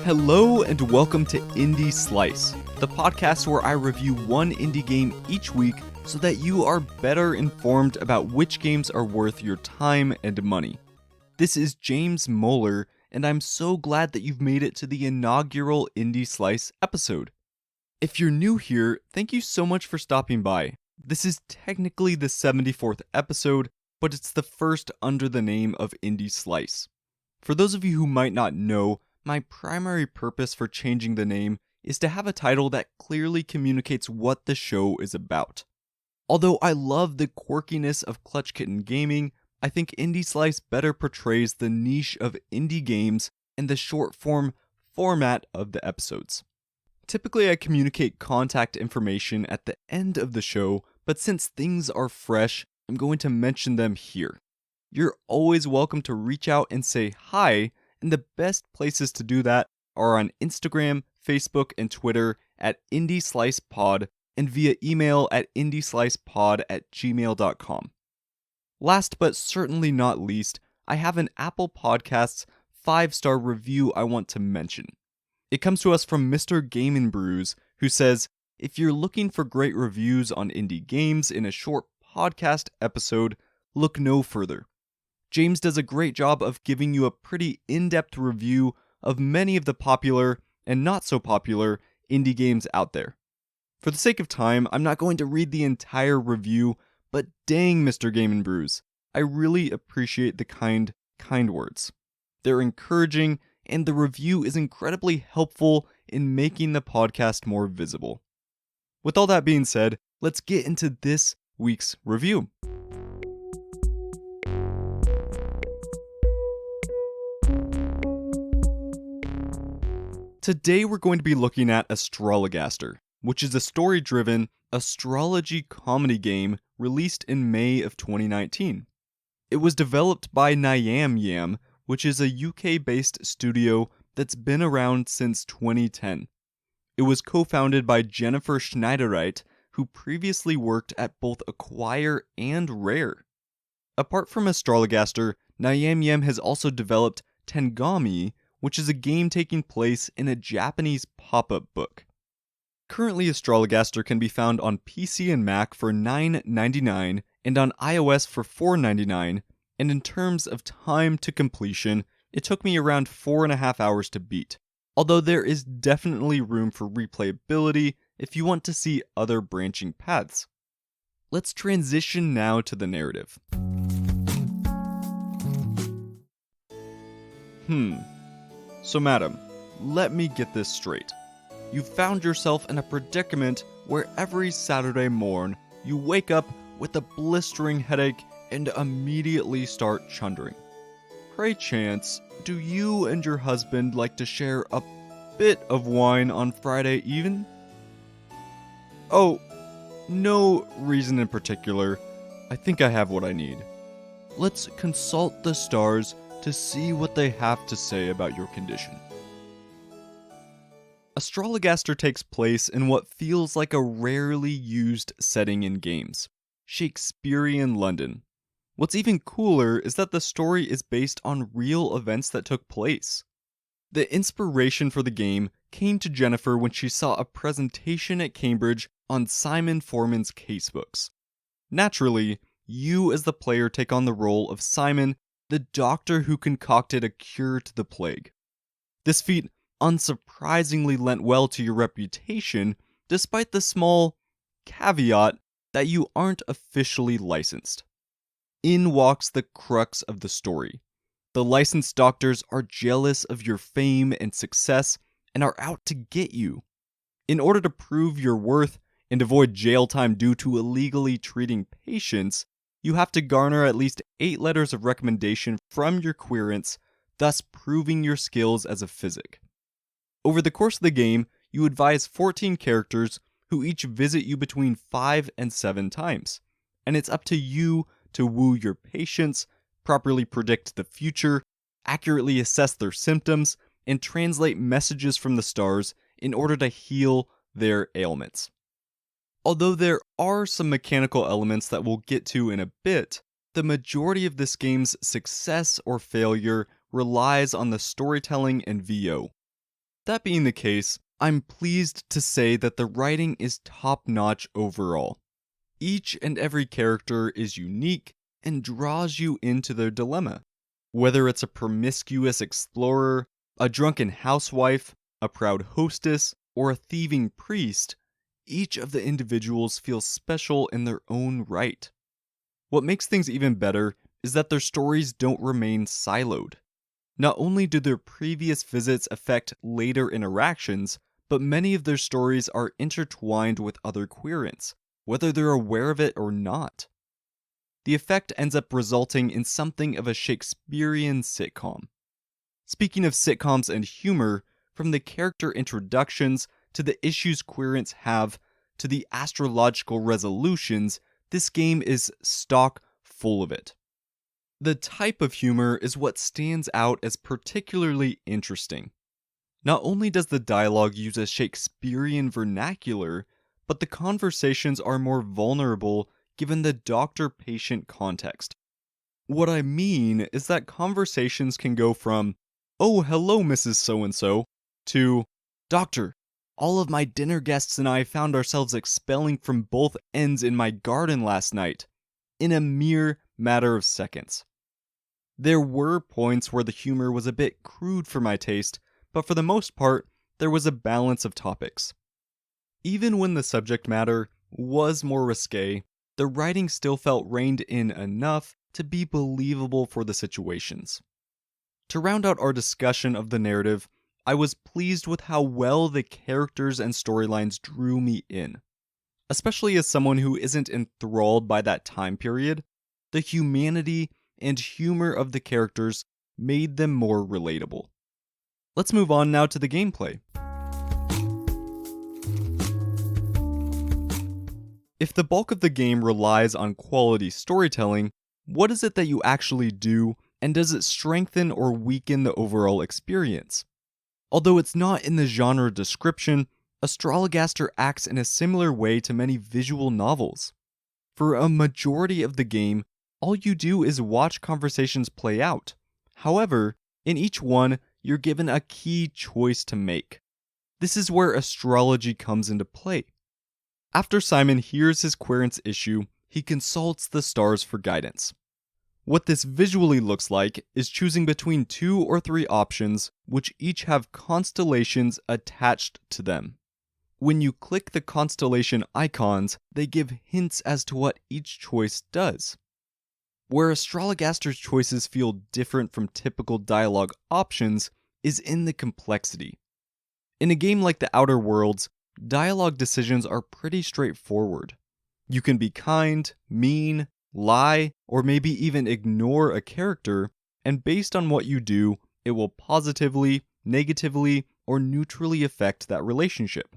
Hello and welcome to Indie Slice, the podcast where I review one indie game each week so that you are better informed about which games are worth your time and money. This is James Moeller, and I'm so glad that you've made it to the inaugural Indie Slice episode. If you're new here, thank you so much for stopping by. This is technically the 74th episode, but it's the first under the name of Indie Slice. For those of you who might not know, my primary purpose for changing the name is to have a title that clearly communicates what the show is about. Although I love the quirkiness of Clutch Kitten Gaming, I think Indie Slice better portrays the niche of indie games and the short-form format of the episodes. Typically I communicate contact information at the end of the show, but since things are fresh, I'm going to mention them here. You're always welcome to reach out and say hi, and the best places to do that are on Instagram, Facebook, and Twitter at indieslicepod and via email at indieslicepod@gmail.com. Last but certainly not least, I have an Apple Podcasts 5-star review I want to mention. It comes to us from Mr. Game and Brews, who says, "If you're looking for great reviews on indie games in a short podcast episode, look no further. James does a great job of giving you a pretty in-depth review of many of the popular and not so popular indie games out there." For the sake of time, I'm not going to read the entire review, but dang, Mr. Game and Brews, I really appreciate the kind words. They're encouraging, and the review is incredibly helpful in making the podcast more visible. With all that being said, let's get into this week's review. Today we're going to be looking at Astrologaster, which is a story-driven astrology comedy game released in May of 2019. It was developed by Yam, which is a UK-based studio that's been around since 2010. It was co-founded by Jennifer Schneidereit, who previously worked at both Acquire and Rare. Apart from Astrologaster, Yam has also developed Tengami, which is a game taking place in a Japanese pop-up book. Currently, Astrologaster can be found on PC and Mac for $9.99 and on iOS for $4.99, and in terms of time to completion, it took me around 4.5 hours to beat, although there is definitely room for replayability if you want to see other branching paths. Let's transition now to the narrative. So madam, let me get this straight. You've found yourself in a predicament where every Saturday morn you wake up with a blistering headache and immediately start chundering. Pray chance, do you and your husband like to share a bit of wine on Friday even? Oh, no reason in particular. I think I have what I need. Let's consult the stars to see what they have to say about your condition. Astrologaster takes place in what feels like a rarely used setting in games, Shakespearean London. What's even cooler is that the story is based on real events that took place. The inspiration for the game came to Jennifer when she saw a presentation at Cambridge on Simon Forman's casebooks. Naturally, you as the player take on the role of Simon, the doctor who concocted a cure to the plague. This feat unsurprisingly lent well to your reputation, despite the small caveat that you aren't officially licensed. In walks the crux of the story. The licensed doctors are jealous of your fame and success and are out to get you. In order to prove your worth and avoid jail time due to illegally treating patients, you have to garner at least 8 letters of recommendation from your querents, thus proving your skills as a physic. Over the course of the game, you advise 14 characters who each visit you between 5 and 7 times, and it's up to you to woo your patients, properly predict the future, accurately assess their symptoms, and translate messages from the stars in order to heal their ailments. Although there are some mechanical elements that we'll get to in a bit, the majority of this game's success or failure relies on the storytelling and VO. That being the case, I'm pleased to say that the writing is top-notch overall. Each and every character is unique and draws you into their dilemma. Whether it's a promiscuous explorer, a drunken housewife, a proud hostess, or a thieving priest, each of the individuals feels special in their own right. What makes things even better is that their stories don't remain siloed. Not only do their previous visits affect later interactions, but many of their stories are intertwined with other querents, whether they're aware of it or not. The effect ends up resulting in something of a Shakespearean sitcom. Speaking of sitcoms and humor, from the character introductions to the issues querents have to the astrological resolutions, this game is stock full of it. The type of humor is what stands out as particularly interesting. Not only does the dialogue use a Shakespearean vernacular, but the conversations are more vulnerable given the doctor-patient context. What I mean is that conversations can go from, "Oh, hello, Mrs. So-and-so," to, "Doctor, all of my dinner guests and I found ourselves expelling from both ends in my garden last night," in a mere matter of seconds. There were points where the humor was a bit crude for my taste, but for the most part, there was a balance of topics. Even when the subject matter was more risque, the writing still felt reined in enough to be believable for the situations. To round out our discussion of the narrative, I was pleased with how well the characters and storylines drew me in. Especially as someone who isn't enthralled by that time period, the humanity and humor of the characters made them more relatable. Let's move on now to the gameplay. If the bulk of the game relies on quality storytelling, what is it that you actually do, and does it strengthen or weaken the overall experience? Although it's not in the genre description, Astrologaster acts in a similar way to many visual novels. For a majority of the game, all you do is watch conversations play out. However, in each one, you're given a key choice to make. This is where astrology comes into play. After Simon hears his querent's issue, he consults the stars for guidance. What this visually looks like is choosing between 2 or 3 options, which each have constellations attached to them. When you click the constellation icons, they give hints as to what each choice does. Where Astrologaster's choices feel different from typical dialogue options is in the complexity. In a game like The Outer Worlds, dialogue decisions are pretty straightforward. You can be kind, mean, lie, or maybe even ignore a character, and based on what you do, it will positively, negatively, or neutrally affect that relationship.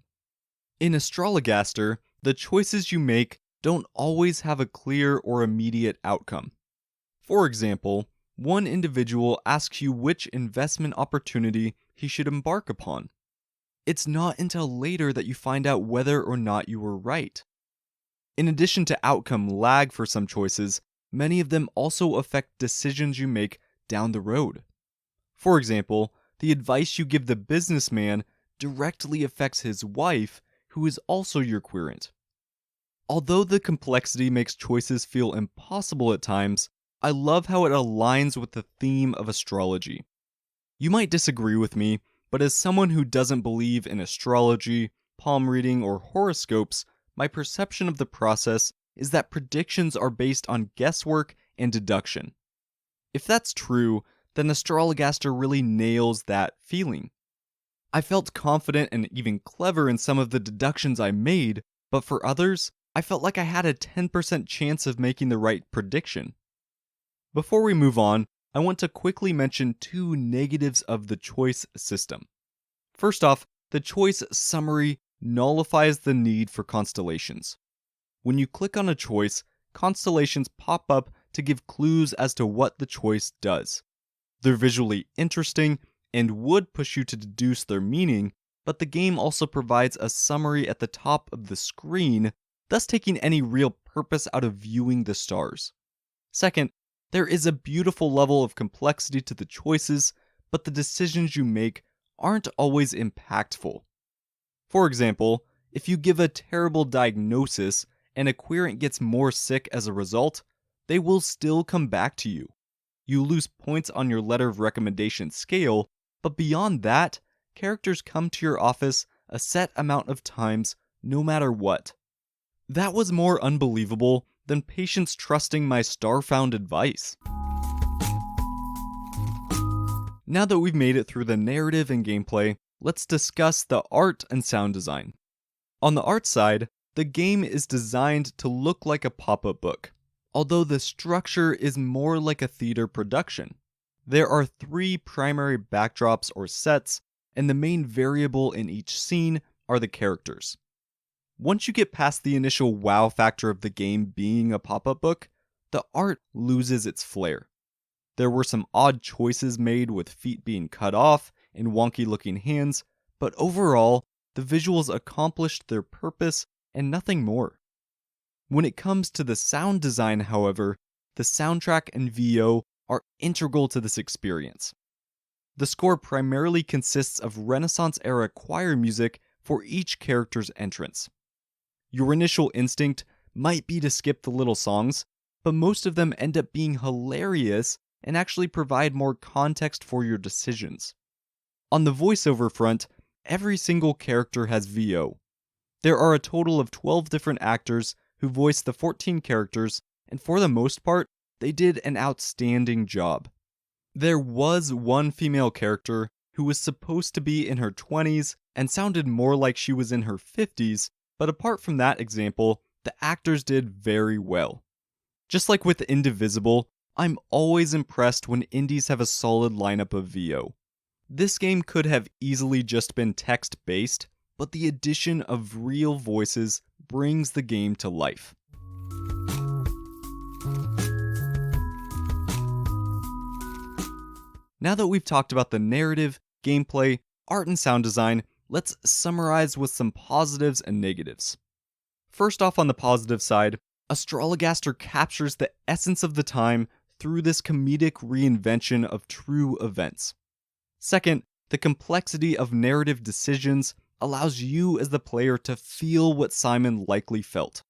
In Astrologaster, the choices you make don't always have a clear or immediate outcome. For example, one individual asks you which investment opportunity he should embark upon. It's not until later that you find out whether or not you were right. In addition to outcome lag for some choices, many of them also affect decisions you make down the road. For example, the advice you give the businessman directly affects his wife, who is also your querent. Although the complexity makes choices feel impossible at times, I love how it aligns with the theme of astrology. You might disagree with me, but as someone who doesn't believe in astrology, palm reading, or horoscopes, my perception of the process is that predictions are based on guesswork and deduction. If that's true, then Astrologaster really nails that feeling. I felt confident and even clever in some of the deductions I made, but for others, I felt like I had a 10% chance of making the right prediction. Before we move on, I want to quickly mention 2 negatives of the choice system. First off, the choice summary nullifies the need for constellations. When you click on a choice, constellations pop up to give clues as to what the choice does. They're visually interesting and would push you to deduce their meaning, but the game also provides a summary at the top of the screen, thus taking any real purpose out of viewing the stars. Second, there is a beautiful level of complexity to the choices, but the decisions you make aren't always impactful. For example, if you give a terrible diagnosis and a querent gets more sick as a result, they will still come back to you. You lose points on your letter of recommendation scale, but beyond that, characters come to your office a set amount of times no matter what. That was more unbelievable than patients trusting my star-found advice. Now that we've made it through the narrative and gameplay, let's discuss the art and sound design. On the art side, the game is designed to look like a pop-up book, although the structure is more like a theater production. There are 3 primary backdrops or sets, and the main variable in each scene are the characters. Once you get past the initial wow factor of the game being a pop-up book, the art loses its flair. There were some odd choices made with feet being cut off and wonky looking hands, but overall, the visuals accomplished their purpose and nothing more. When it comes to the sound design, however, the soundtrack and VO are integral to this experience. The score primarily consists of Renaissance-era choir music for each character's entrance. Your initial instinct might be to skip the little songs, but most of them end up being hilarious and actually provide more context for your decisions. On the voiceover front, every single character has VO. There are a total of 12 different actors who voice the 14 characters, and for the most part, they did an outstanding job. There was one female character who was supposed to be in her 20s and sounded more like she was in her 50s, but apart from that example, the actors did very well. Just like with Indivisible, I'm always impressed when indies have a solid lineup of VO. This game could have easily just been text-based, but the addition of real voices brings the game to life. Now that we've talked about the narrative, gameplay, art and sound design, let's summarize with some positives and negatives. First off, on the positive side, Astrologaster captures the essence of the time through this comedic reinvention of true events. Second, the complexity of narrative decisions allows you as the player to feel what Simon likely felt.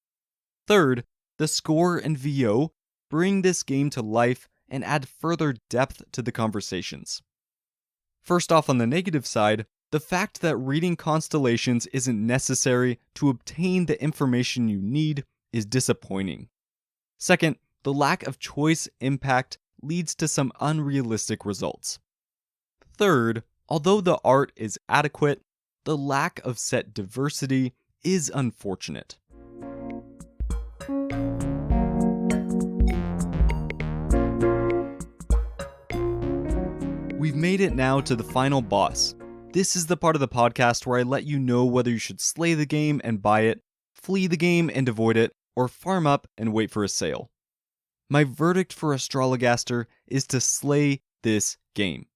Third, the score and VO bring this game to life and add further depth to the conversations. First off, on the negative side, the fact that reading constellations isn't necessary to obtain the information you need is disappointing. Second, the lack of choice impact leads to some unrealistic results. Third, although the art is adequate, the lack of set diversity is unfortunate. We've made it now to the final boss. This is the part of the podcast where I let you know whether you should slay the game and buy it, flee the game and avoid it, or farm up and wait for a sale. My verdict for Astrologaster is to slay this game.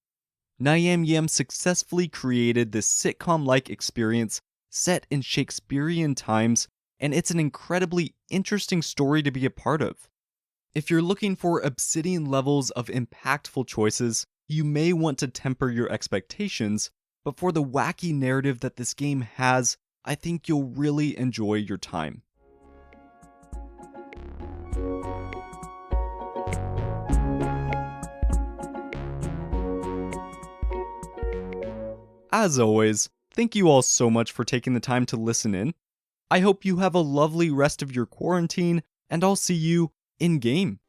Niam Yam successfully created this sitcom-like experience set in Shakespearean times, and it's an incredibly interesting story to be a part of. If you're looking for Obsidian levels of impactful choices, you may want to temper your expectations, but for the wacky narrative that this game has, I think you'll really enjoy your time. As always, thank you all so much for taking the time to listen in. I hope you have a lovely rest of your quarantine, and I'll see you in-game.